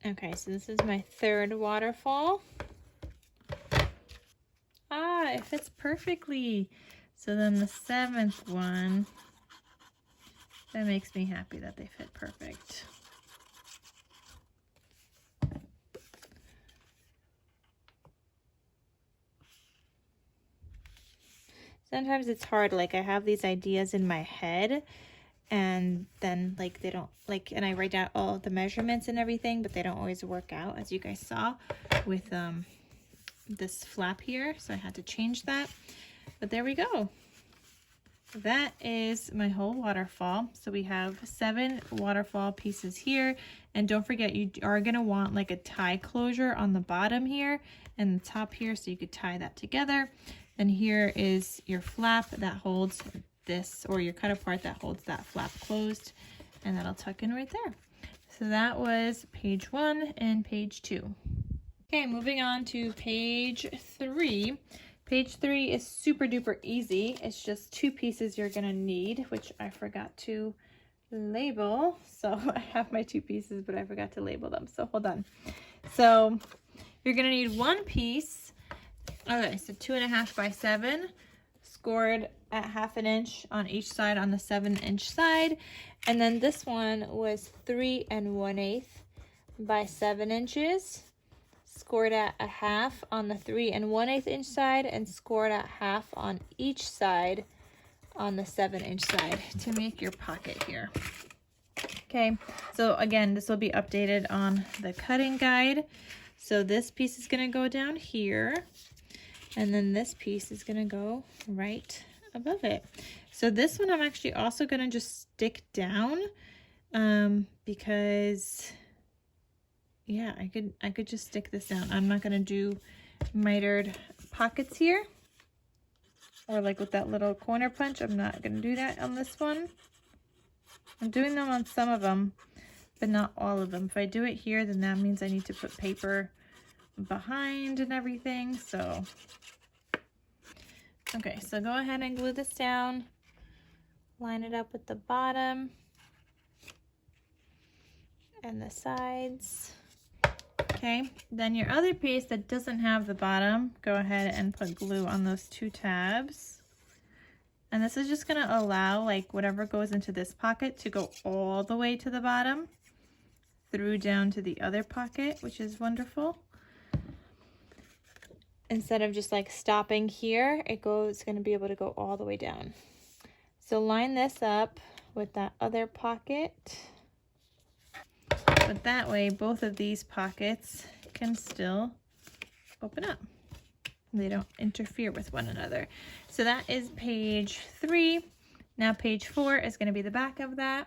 Okay, so this is my third waterfall. Ah, it fits perfectly. So then the seventh one, that makes me happy that they fit perfect. Sometimes it's hard, like I have these ideas in my head and then like they don't like, and I write down all the measurements and everything, but they don't always work out, as you guys saw with this flap here. So I had to change that, but there we go. That is my whole waterfall. So we have 7 waterfall pieces here, and don't forget you are going to want like a tie closure on the bottom here and the top here, so you could tie that together. And here is your flap that holds this, or your cut apart that holds that flap closed, and that'll tuck in right there. So that was page 1 and page 2. Okay, moving on to page 3. Page 3 is super duper easy. It's just 2 pieces you're gonna need, which I forgot to label. So I have my 2 pieces, but I forgot to label them. So hold on. So you're gonna need 1 piece. Okay, so 2.5 by 7, scored at 1/2 inch on each side on the 7-inch side. And then this one was 3 1/8 by 7 inches. Scored at 1/2 on the 3 1/8 inch side, and scored at 1/2 on each side on the 7-inch side to make your pocket here. Okay, so again, this will be updated on the cutting guide. So this piece is going to go down here, and then this piece is going to go right above it. So this one I'm actually also going to just stick down because yeah, I could just stick this down. I'm not gonna do mitered pockets here, or like with that little corner punch. I'm not gonna do that on this one. I'm doing them on some of them, but not all of them. If I do it here, then that means I need to put paper behind and everything. So, okay, so go ahead and glue this down. Line it up with the bottom and the sides. Okay, then your other piece that doesn't have the bottom, go ahead and put glue on those 2 tabs. And this is just going to allow like whatever goes into this pocket to go all the way to the bottom through down to the other pocket, which is wonderful. Instead of just like stopping here, it's going to be able to go all the way down. So line this up with that other pocket. But that way, both of these pockets can still open up. They don't interfere with one another. So that is page 3. Now page 4 is going to be the back of that.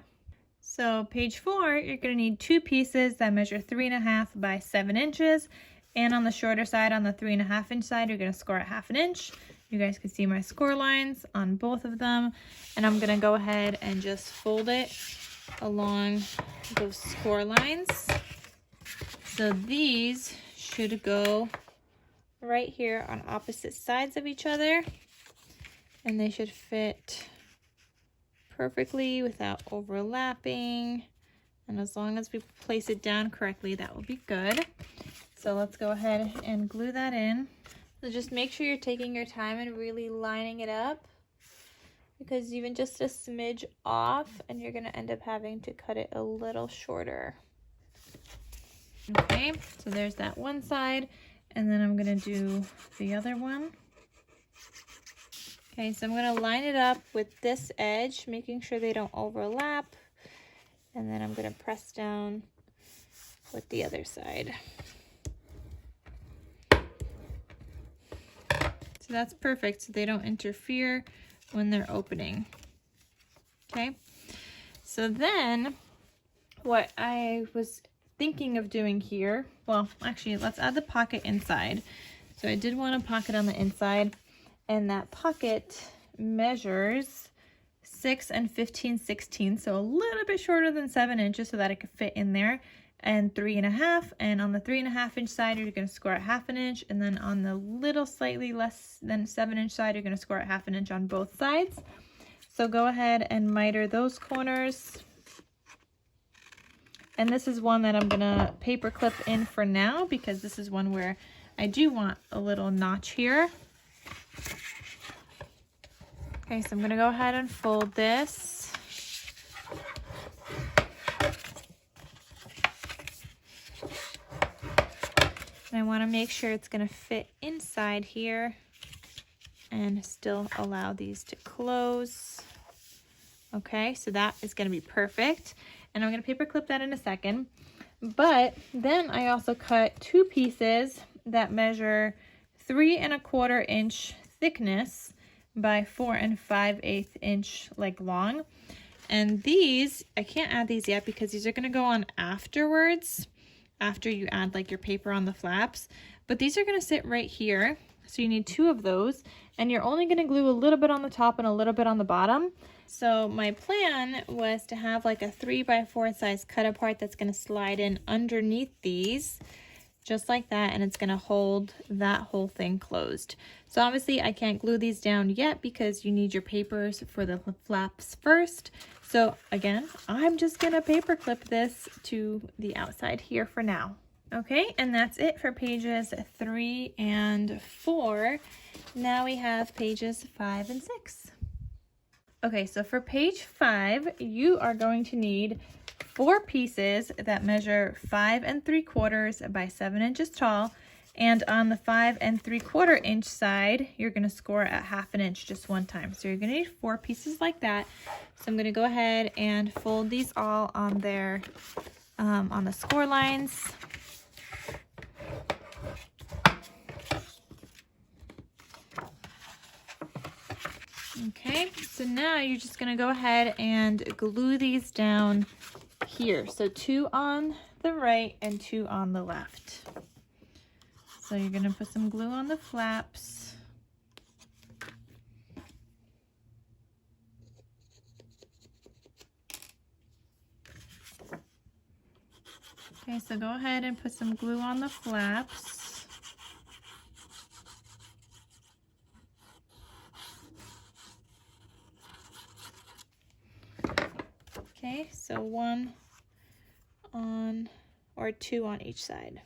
So page 4, you're going to need 2 pieces that measure 3.5 by 7 inches. And on the shorter side, on the 3.5 inch side, you're going to score at 1/2 inch. You guys can see my score lines on both of them. And I'm going to go ahead and just fold it along those score lines. So these should go right here on opposite sides of each other, and they should fit perfectly without overlapping. And as long as we place it down correctly, that will be good. So let's go ahead and glue that in. So just make sure you're taking your time and really lining it up, because even just a smidge off and you're going to end up having to cut it a little shorter. Okay, so there's that one side, and then I'm going to do the other one. Okay, so I'm going to line it up with this edge, making sure they don't overlap, and then I'm going to press down with the other side. So that's perfect, so they don't interfere when they're opening. Okay, so then what I was thinking of doing here, well, actually, let's add the pocket inside. So I did want a pocket on the inside, and that pocket measures 6 15/16, so a little bit shorter than 7 inches, so that it could fit in there, and 3.5. And on the 3.5 inch side, you're going to score at 1/2 inch, and then on the little slightly less than 7 inch side, you're going to score at 1/2 inch on both sides. So go ahead and miter those corners. And this is one that I'm gonna paper clip in for now because this is one where I do want a little notch here. Okay, so I'm gonna go ahead and fold this. And I wanna make sure it's gonna fit inside here and still allow these to close. Okay, so that is gonna be perfect. And I'm gonna paper clip that in a second. But then I also cut 2 pieces that measure 3 1/4 inch thickness by 4 5/8 inch like long. And these, I can't add these yet because these are gonna go on afterwards, after you add like your paper on the flaps. But these are gonna sit right here. So you need 2 of those, and you're only gonna glue a little bit on the top and a little bit on the bottom. So my plan was to have like a 3 by 4 size cut apart that's gonna slide in underneath these, just like that, and it's gonna hold that whole thing closed. So obviously I can't glue these down yet because you need your papers for the flaps first. So again, I'm just gonna paper clip this to the outside here for now. Okay, and that's it for pages 3 and 4. Now we have pages 5 and 6. Okay, so for page 5, you are going to need 4 pieces that measure 5 3/4 by 7 inches tall. And on the 5 3/4 inch side, you're gonna score at 1/2 inch just one time. So you're gonna need 4 pieces like that. So I'm gonna go ahead and fold these all on their, on the score lines. Okay, so now you're just gonna go ahead and glue these down here. So 2 on the right and 2 on the left. So you're gonna put some glue on the flaps. Okay, so go ahead and put some glue on the flaps. Okay, so 1 on or 2 on each side.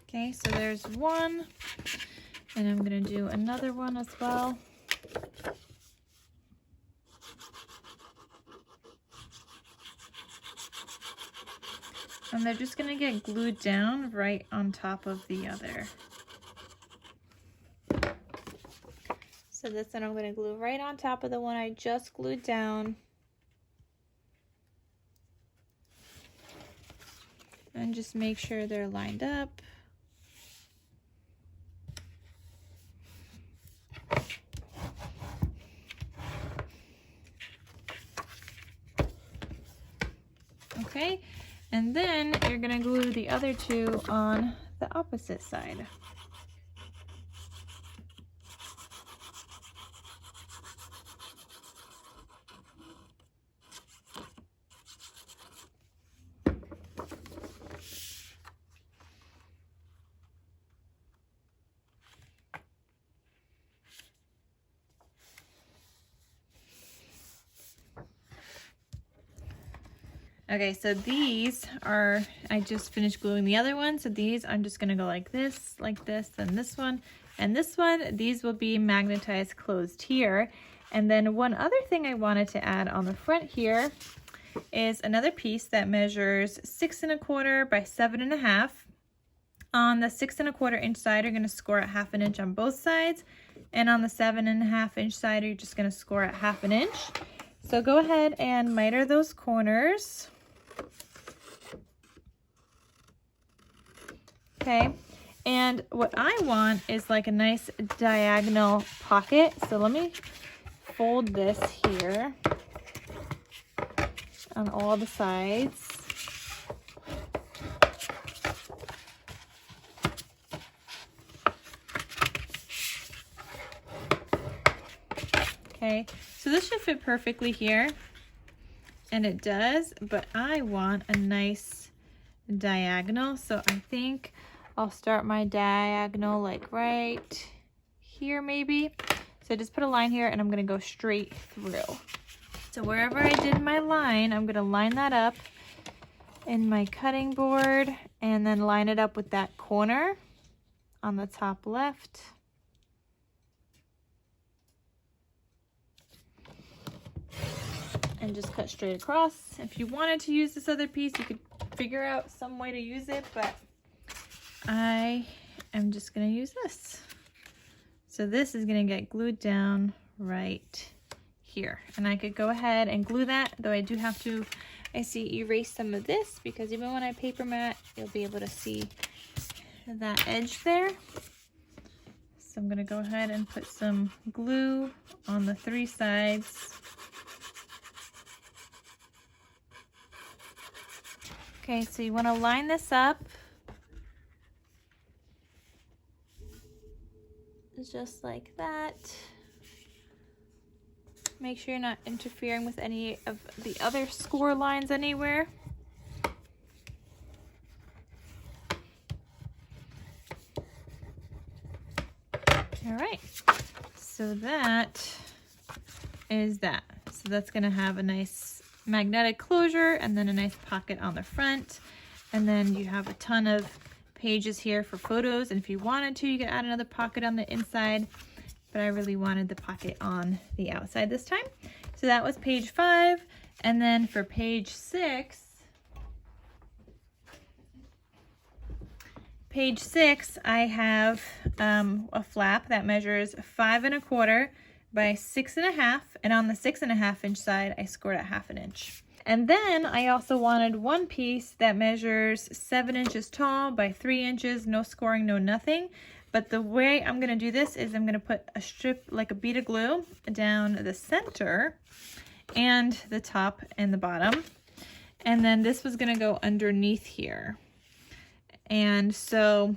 Okay, so there's 1, and I'm gonna do another one as well. And they're just gonna get glued down right on top of the other. So this one I'm gonna glue right on top of the one I just glued down. And just make sure they're lined up. Okay. And then you're gonna glue the other 2 on the opposite side. Okay, so these are, I just finished gluing the other one. So these, I'm just gonna go like this, then this one, and this one. These will be magnetized closed here. And then one other thing I wanted to add on the front here is another piece that measures 6 1/4 by 7 1/2. On the 6 1/4 inch side, you're gonna score at 1/2 inch on both sides. And on the 7 1/2 inch side, you're just gonna score at 1/2 inch. So go ahead and miter those corners. Okay, and what I want is like a nice diagonal pocket. So let me fold this here on all the sides. Okay, so this should fit perfectly here, and it does, but I want a nice diagonal. So I think I'll start my diagonal like right here maybe. So just put a line here and I'm gonna go straight through. So wherever I did my line, I'm gonna line that up in my cutting board and then line it up with that corner on the top left. And just cut straight across. If you wanted to use this other piece, you could figure out some way to use it, but I am just gonna use this. So this is gonna get glued down right here. And I could go ahead and glue that, though I do have to, I see, erase some of this because even when I paper mat, you'll be able to see that edge there. So I'm gonna go ahead and put some glue on the 3 sides. Okay, so you wanna line this up just like that. Make sure you're not interfering with any of the other score lines anywhere. All right, so that is that. So that's gonna have a nice magnetic closure and then a nice pocket on the front. And then you have a ton of pages here for photos. And if you wanted to, you could add another pocket on the inside, but I really wanted the pocket on the outside this time. So that was page 5. And then for page 6, I have a flap that measures 5 1/4 by 6 1/2, and on the 6 1/2 inch side, I scored at 1/2 inch. And then I also wanted one piece that measures 7 inches tall by 3 inches, no scoring, no nothing. But the way I'm gonna do this is I'm gonna put a strip, like a bead of glue, down the center and the top and the bottom. And then this was gonna go underneath here. And so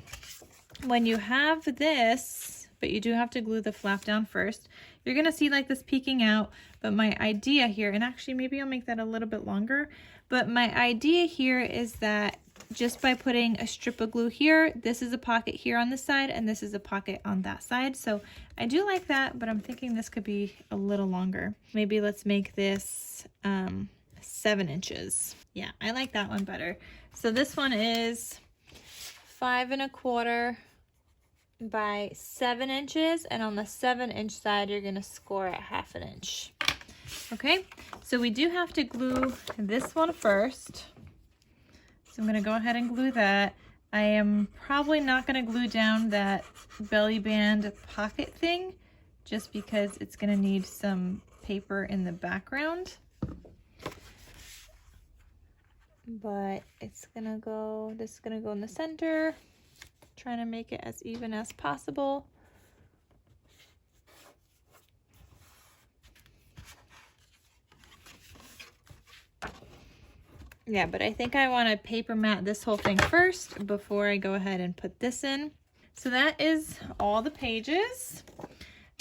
when you have this, but you do have to glue the flap down first, you're gonna see like this peeking out. But my idea here, and actually maybe I'll make that a little bit longer, but my idea here is that just by putting a strip of glue here, this is a pocket here on this side and this is a pocket on that side. So I do like that, but I'm thinking this could be a little longer. Maybe let's make this 7 inches. Yeah, I like that one better. So this one is 5 1/4 by 7 inches, and on the 7 inch side you're gonna score at 1/2 inch. Okay, so we do have to glue this one first. So I'm gonna go ahead and glue that. I am probably not gonna glue down that belly band pocket thing just because it's gonna need some paper in the background. But it's gonna go, this is gonna go in the center, trying to make it as even as possible. Yeah, but I think I want to paper mat this whole thing first before I go ahead and put this in. So that is all the pages.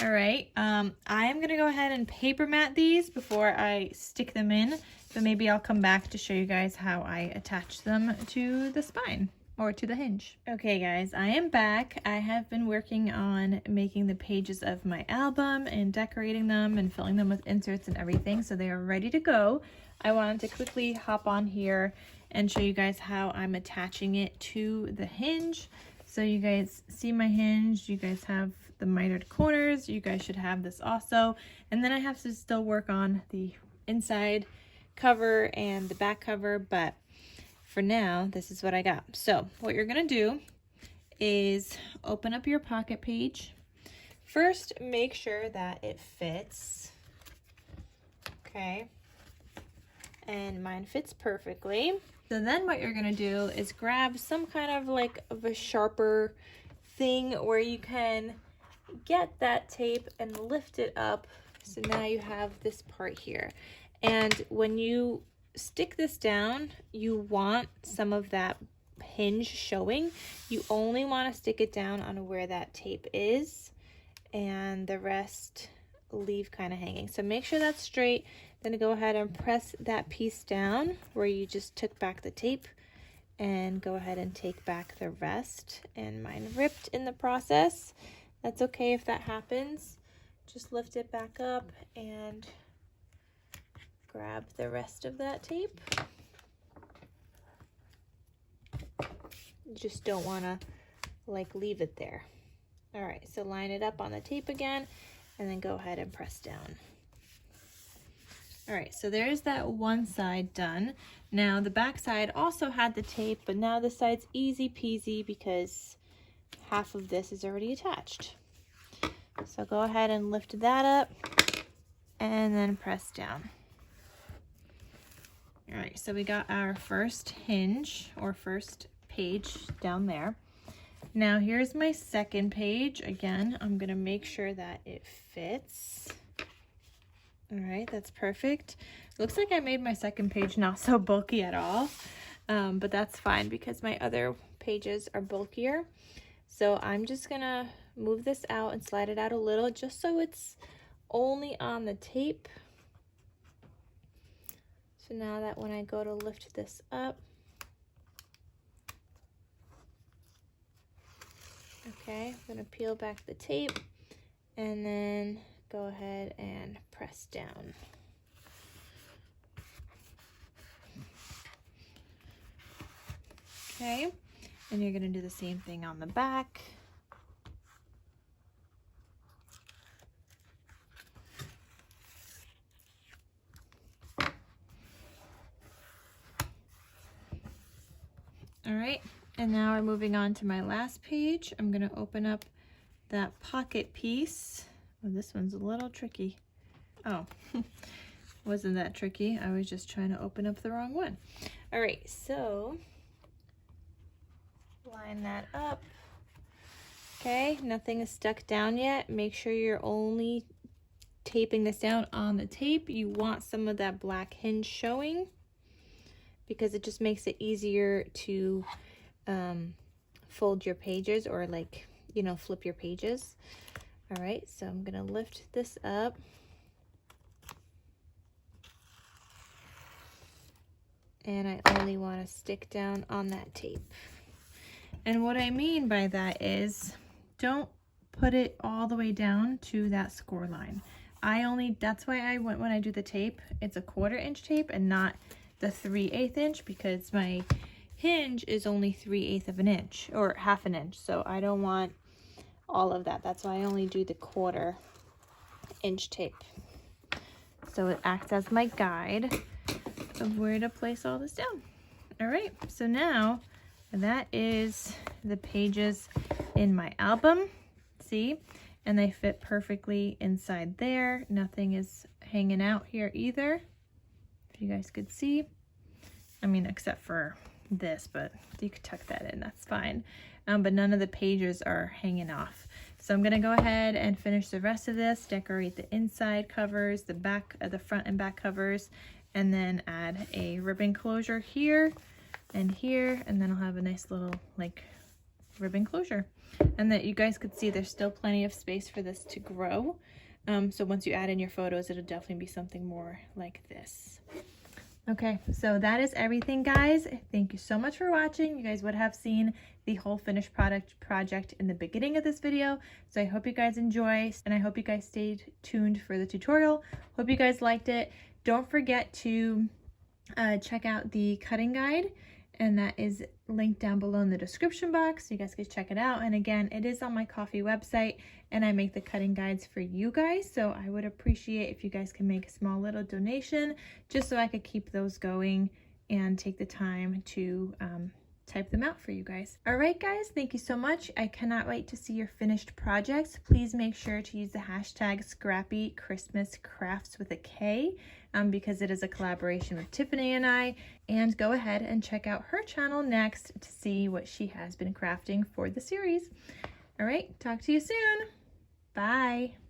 All right, I am gonna go ahead and paper mat these before I stick them in, but maybe I'll come back to show you guys how I attach them to the spine or to the hinge. Okay guys, I am back. I have been working on making the pages of my album and decorating them and filling them with inserts and everything, so they are ready to go. I wanted to quickly hop on here and show you guys how I'm attaching it to the hinge. So you guys see my hinge, you guys have the mitered corners, you guys should have this also. And then I have to still work on the inside cover and the back cover, but for now, this is what I got. So what you're gonna do is open up your pocket page. First, make sure that it fits, okay? And mine fits perfectly. So then what you're gonna do is grab some kind of like of a sharper thing where you can get that tape and lift it up. So now you have this part here. And when you stick this down, you want some of that hinge showing. You only want to stick it down on where that tape is, and the rest leave kind of hanging. So make sure that's straight. Then go ahead and press that piece down where you just took back the tape and go ahead and take back the rest. And mine ripped in the process. That's okay if that happens. Just lift it back up and grab the rest of that tape. You just don't want to like leave it there. All right, so line it up on the tape again and then go ahead and press down. All right, so there's that one side done. Now the back side also had the tape, but now this side's easy peasy because half of this is already attached. So go ahead and lift that up and then press down. All right, so we got our first hinge or first page down there. Now here's my second page. Again, I'm gonna make sure that it fits. All right, that's perfect. Looks like I made my second page not so bulky at all, but that's fine because my other pages are bulkier. So I'm just gonna move this out and slide it out a little just so it's only on the tape. So now that when I go to lift this up, okay, I'm gonna peel back the tape and then go ahead and press down. Okay, and you're gonna do the same thing on the back. All right, and now we're moving on to my last page. I'm gonna open up that pocket piece. Oh, this one's a little tricky. Oh, wasn't that tricky. I was just trying to open up the wrong one. All right, so line that up. Okay, nothing is stuck down yet. Make sure you're only taping this down on the tape. You want some of that black hinge showing because it just makes it easier to fold your pages or like, you know, flip your pages. All right, so I'm gonna lift this up. And I only wanna stick down on that tape. And what I mean by that is don't put it all the way down to that score line. That's why I went, when I do the tape, it's a 1/4 inch tape and not the 3/8 inch because my hinge is only 3/8 of an inch or 1/2 an inch. So I don't want all of that. That's why I only do the 1/4 inch tape. So it acts as my guide of where to place all this down. All right, so now that is the pages in my album, see? And they fit perfectly inside there. Nothing is hanging out here either, if you guys could see. I mean, except for this, but you could tuck that in, that's fine. But none of the pages are hanging off. So I'm gonna go ahead and finish the rest of this, decorate the inside covers, the back, the front and back covers, and then add a ribbon closure here and here, and then I'll have a nice little like ribbon closure. And that you guys could see there's still plenty of space for this to grow. So once you add in your photos, it'll definitely be something more like this. Okay, so that is everything, guys. Thank you so much for watching. You guys would have seen the whole finished project in the beginning of this video. So I hope you guys enjoy, and I hope you guys stayed tuned for the tutorial. Hope you guys liked it. Don't forget to check out the cutting guide, and that is linked down below in the description box, so you guys can check it out. And again, it is on my Ko-fi website, and I make the cutting guides for you guys, so I would appreciate if you guys can make a small little donation just so I could keep those going and take the time to type them out for you guys. All right, guys, thank you so much. I cannot wait to see your finished projects. Please make sure to use the hashtag #ScrappyChristmasCrafts with a K, because it is a collaboration with Tiffany and I. And go ahead and check out her channel next to see what she has been crafting for the series. All right, talk to you soon. Bye.